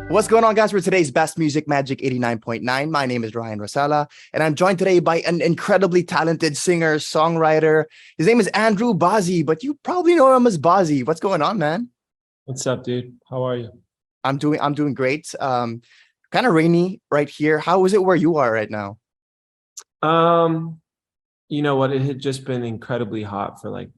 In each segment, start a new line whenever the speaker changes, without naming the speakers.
What's going on, guys? For today's Best Music Magic 89.9. My name is Ryan Racela, and I'm joined today by an incredibly talented singer, songwriter. His name is Andrew Bazzi, but you probably know him as Bazzi. What's going on, man?
What's up, dude? How are you?
I'm doing great. Kind of rainy right here. How is it where you are right now?
Um, you know what? It had just been incredibly hot for like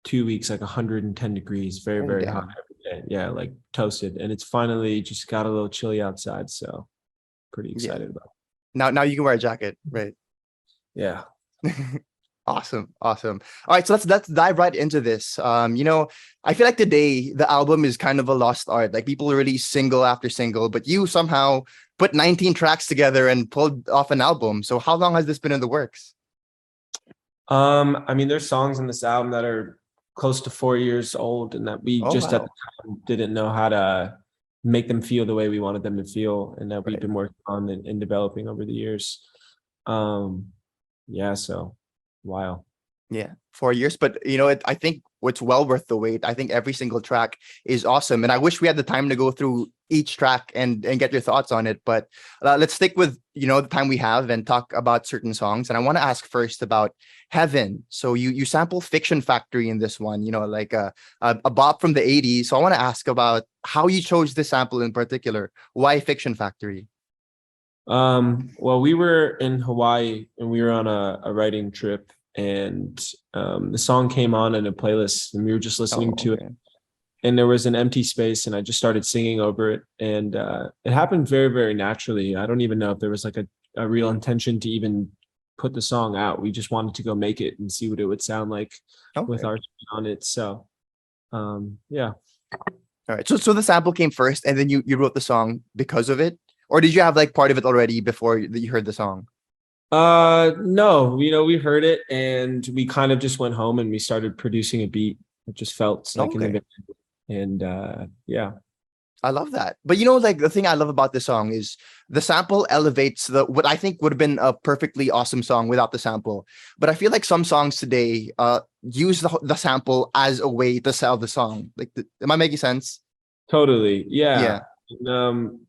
2 weeks, like 110 degrees, very,
Oh,
very hot
damn.
every day. Yeah, like toasted. And it's finally just got a little chilly outside, so pretty
Yeah.
excited about
Now you can wear a jacket, right?
it. Yeah.
Awesome, awesome. All right, so let's dive right into this. I feel like today the album is kind of a lost art. Like people release single after single, but you somehow put 19 tracks together and pulled off an album. So how long has this been in the works?
I mean, there's songs in this album that are close to 4 years old and that we
Oh
just at
wow.
the time didn't know how to make them feel the way we wanted them to feel, and that we've
Right.
been working on and developing over the years. Um, yeah, so wow.
Yeah, 4 years. But I think it's well worth the wait. I think every single track is awesome, and I wish we had the time to go through each track and get your thoughts on it. But let's stick with the time we have and talk about certain songs. And I want to ask first about Heaven. So you sample Fiction Factory in this one. Like a bop from the '80s. So I want to ask about how you chose this sample in particular. Why Fiction Factory?
Well, we were in Hawaii and we were on a writing trip, and the song came on in a playlist and we were just
Oh,
listening to it,
okay.
and there was an empty space and I just started singing over it, and it happened very, very naturally. I don't even know if there was like a real intention to even put the song out. We just wanted to go make it and see what it would sound like with
Okay.
our spin on it. So yeah.
All right. So the sample came first, and then you wrote the song because of it, or did you have like part of it already before you heard the song?
No, we heard it and we kind of just went home and we started producing a beat. It just felt like in the
Okay.
vein. And yeah.
I love that. But like the thing I love about this song is the sample elevates the what I think would have been a perfectly awesome song without the sample. But I feel like some songs today use the sample as a way to sell the song. Like, am I making sense?
Totally.
Yeah.
Yeah.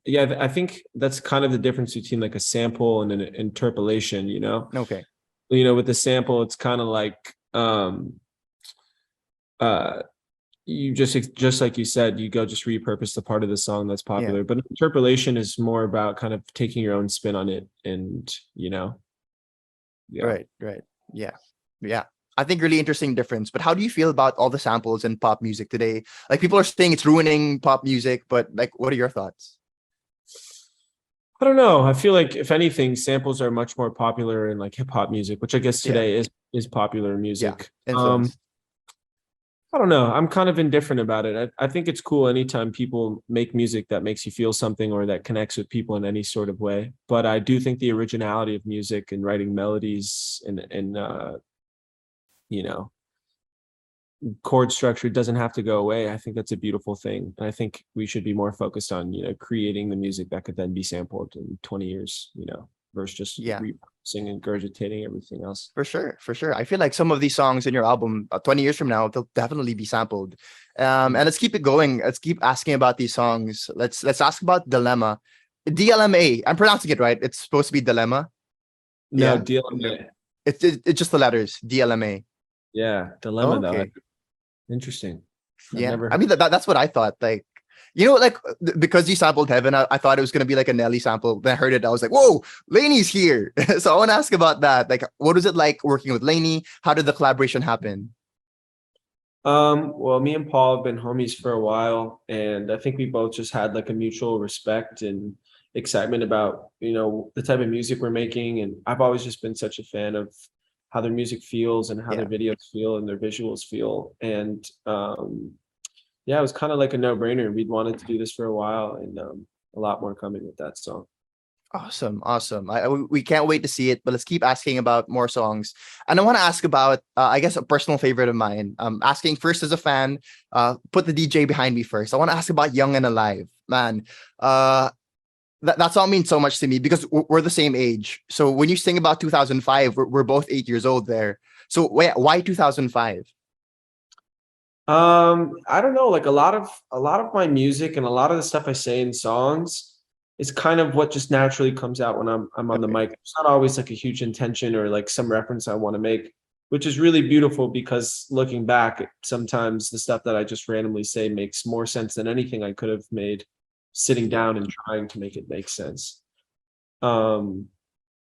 Yeah, I think that's kind of the difference between like a sample and an interpolation,
Okay.
with the sample, it's kind of like uh you just like you said, you go just repurpose the part of the song that's
Yeah.
popular. But interpolation is more about kind of taking your own spin on it, and yeah.
Right. Right. Yeah. Yeah. I think really interesting difference. But how do you feel about all the samples in pop music today? Like people are saying it's ruining pop music, but like, what are your thoughts?
I don't know. I feel like if anything, samples are much more popular in like hip hop music, which I guess
Yeah.
today is popular
Yeah.
music.
Influence.
I don't know. I'm kind of indifferent about it. I think it's cool anytime people make music that makes you feel something or that connects with people in any sort of way. But I do think the originality of music and writing melodies and you know, chord structure doesn't have to go away. I think that's a beautiful thing. And I think we should be more focused on, creating the music that could then be sampled in 20 years, versus just
Yeah.
repurposing and regurgitating everything else.
For sure, for sure. I feel like some of these songs in your album, 20 years from now, they'll definitely be sampled. And let's keep it going. Let's keep asking about these songs. Let's ask about Dilemma. DLMA. I'm pronouncing it right. It's supposed to be Dilemma.
No,
Yeah.
DLMA.
It's just the letters. DLMA.
Yeah,
Oh,
dilemma though.
okay.
Interesting. I've
Yeah.
never
I
heard.
mean, that's what I thought. Like, because you sampled Heaven, I thought it was gonna be like a Nelly sample. Then I heard it, I was like, "Whoa, LANY's here!" So I want to ask about that. Like, what was it like working with LANY? How did the collaboration happen?
Well, me and Paul have been homies for a while, and I think we both just had like a mutual respect and excitement about, the type of music we're making. And I've always just been such a fan of how their music feels and how their
Yeah.
videos feel and their visuals feel. And yeah, it was kind of like a no-brainer. We'd wanted to do this for a while, and a lot more coming with that song.
Awesome, awesome. We can't wait to see it, but let's keep asking about more songs. And I want to ask about, I guess, a personal favorite of mine. Asking first as a fan, put the DJ behind me first. I want to ask about Young and Alive, man. That song means so much to me because we're the same age. So when you sing about 2005, we're both 8 years old there. So why 2005?
I don't know, like a lot of my music and a lot of the stuff I say in songs is kind of what just naturally comes out when I'm on the
Okay.
mic. It's not always like a huge intention or like some reference I want to make, which is really beautiful because looking back, sometimes the stuff that I just randomly say makes more sense than anything I could have made sitting down and trying to make it make sense. Um,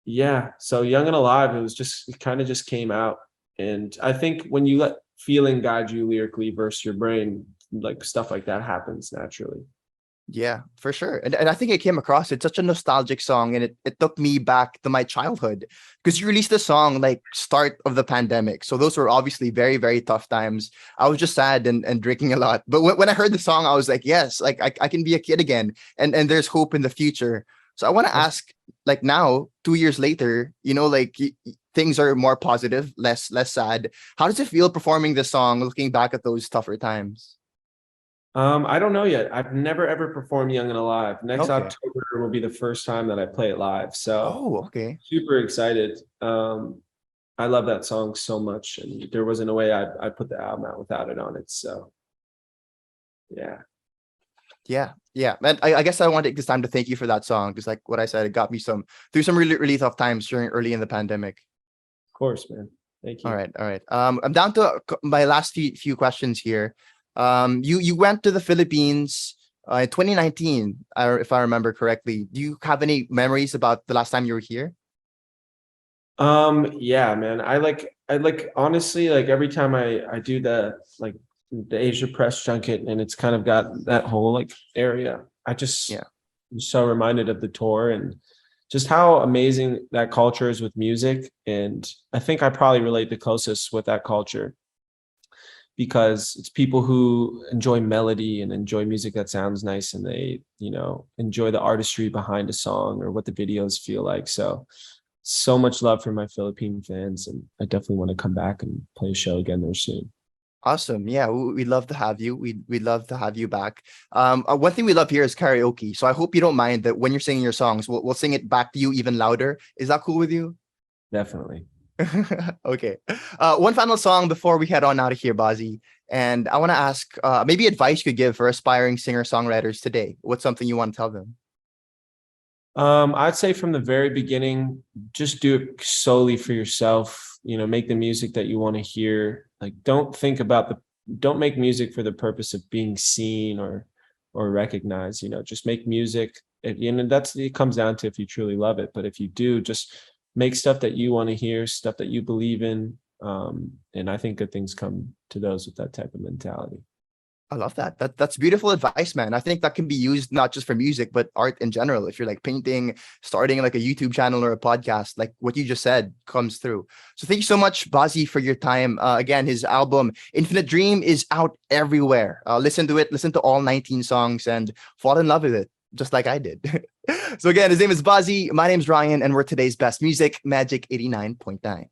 yeah, so Young and Alive, it kind of just came out. And I think when you let feeling guide you lyrically versus your brain, like stuff like that happens naturally.
Yeah, for sure. And I think it came across. It's such a nostalgic song, and it took me back to my childhood because you released the song like start of the pandemic. So those were obviously very, very tough times. I was just sad and drinking a lot. But when I heard the song, I was like, yes, like I can be a kid again, and there's hope in the future. So I want to
That's,
ask, like now, 2 years later, like things are more positive, less sad. How does it feel performing this song, looking back at those tougher times?
I don't know yet. I've never ever performed Young and Alive. Next
Okay.
October will be the first time that I play it live. So
Oh, okay.
super excited. I love that song so much, and there wasn't a way I put the album out without it on it. So yeah,
Yeah, yeah. And I guess I want to take this time to thank you for that song because, like what I said, it got me through some really, really tough times during early in the pandemic.
of course, man. Thank
All
you.
right, all right. I'm down to my last few questions here. You went to the Philippines in 2019, if I remember correctly. Do you have any memories about the last time you were here?
Yeah, man. I like honestly, like every time I do the Asia press junket and it's kind of got that whole like area,
Yeah,
I'm so reminded of the tour and just how amazing that culture is with music. And I think I probably relate the closest with that culture because it's people who enjoy melody and enjoy music that sounds nice and they, enjoy the artistry behind a song or what the videos feel like. So much love for my Philippine fans, and I definitely want to come back and play a show again there soon.
awesome. Yeah, we'd love to have you. We'd love to have you back. One thing we love here is karaoke. So I hope you don't mind that when you're singing your songs, we'll sing it back to you even louder. Is that cool with you?
Definitely.
Okay. One final song before we head on out of here, Bazzi. And I want to ask maybe advice you could give for aspiring singer-songwriters today. What's something you want to tell them?
I'd say from the very beginning, just do it solely for yourself. Make the music that you want to hear. Like, don't make music for the purpose of being seen or recognized. Just make music. It comes down to if you truly love it. But if you do, just make stuff that you want to hear, stuff that you believe in. And I think good things come to those with that type of mentality.
I love that. That's beautiful advice, man. I think that can be used not just for music, but art in general. If you're like painting, starting like a YouTube channel or a podcast, like what you just said comes through. So thank you so much, Bazzi, for your time. Again, his album Infinite Dream is out everywhere. Listen to it, listen to all 19 songs, and fall in love with it, just like I did. So again, his name is Bazzi. My name's Ryan, and we're today's best music, Magic 89.9.